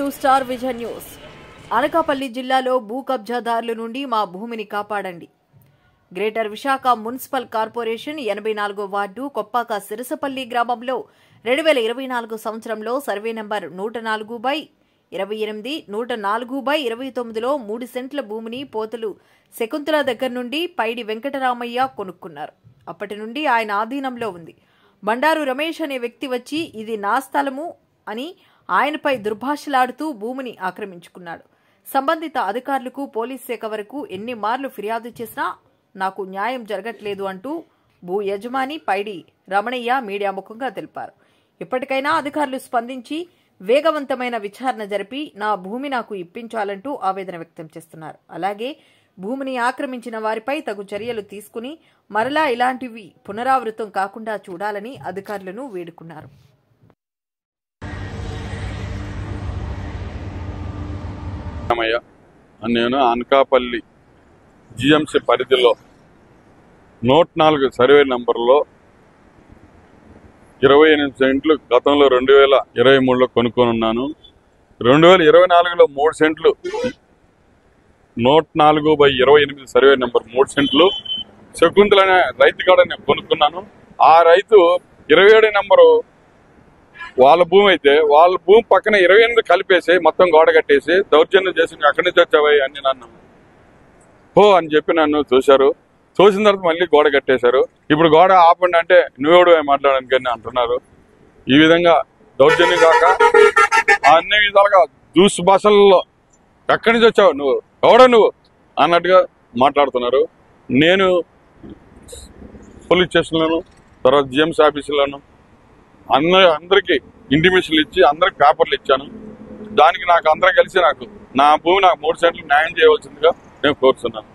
Welcome to star vision news. Anakapalli జిల్లాలో భూ కబ్జాదారుల నుండి మా భూమిని కాపాడండి. గ్రేటర్ విశాఖ మున్సిపల్ కార్పొరేషన్ 84వ వార్డు కొప్పాక సిరసపల్లి గ్రామంలో 2024 సంవత్సరంలో సర్వే నంబర్ 104/28, 104/29లో 3 సెంట్ల భూమిని పోతులు శకుంతల దగ్గర నుండి పైడి వెంకటరామయ్య కొనుక్కున్నారు. అప్పటి నుండి ఆయన ఆధీనంలో ఉంది. బండారు రమేష్ అనే వ్యక్తి వచ్చి ఇది నా స్థలము అని ఆయనపై దుర్భాషలాడుతూ భూమిని ఆక్రమించుకున్నాడు. సంబంధిత అధికారులకు పోలీస్ శాఖ వరకు ఎన్ని మార్లు ఫిర్యాదు చేసినా నాకు న్యాయం జరగట్లేదు అంటూ భూ యజమాని పైడి రమణయ్య మీడియా ముఖంగా తెలిపారు. ఇప్పటికైనా అధికారులు స్పందించి వేగవంతమైన విచారణ జరిపి నా భూమి నాకు ఇప్పించాలంటూ ఆవేదన వ్యక్తం చేస్తున్నారు. అలాగే భూమిని ఆక్రమించిన వారిపై తగు చర్యలు తీసుకుని మరలా ఇలాంటివి పునరావృతం కాకుండా చూడాలని అధికారులను వేడుకున్నారు. నేను అనకాపల్లి జిఎంసి పరిధిలో 104 సర్వే నంబర్లో 28 సెంట్లు గతంలో 2023లో కొనుక్కొని ఉన్నాను. 2024లో 3 సెంట్లు 104/28 సర్వే నెంబర్ 3 సెంట్లు శకుంతల అనే రైతు కాడ నేను కొనుక్కున్నాను. ఆ రైతు 27 నెంబరు వాళ్ళ భూమి అయితే వాళ్ళ భూమి పక్కన 28 కలిపేసి మొత్తం గోడ కట్టేసి దౌర్జన్యం చేసి అక్కడి నుంచి వచ్చావా అని నన్ను అని చెప్పి నన్ను చూశారు. చూసిన తర్వాత మళ్ళీ గోడ కట్టేశారు. ఇప్పుడు గోడ ఆపండి అంటే నువ్వెవడు మాట్లాడడానికి అని అంటున్నారు. ఈ విధంగా దౌర్జన్యం కాక అన్ని విధాలుగా దూసు భాషల్లో ఎక్కడి నుంచి వచ్చావు నువ్వు ఎవడో నువ్వు అన్నట్టుగా మాట్లాడుతున్నారు. నేను పోలీస్ స్టేషన్లోను తర్వాత జిఎంసీ ఆఫీసులోను అందరికి ఇంటిమేషన్లు ఇచ్చి అందరికి పేపర్లు ఇచ్చాను. దానికి నాకు అందరూ కలిసి నాకు నా భూమి నాకు 3 సెంట్లు న్యాయం చేయవలసిందిగా నేను కోరుతున్నాను.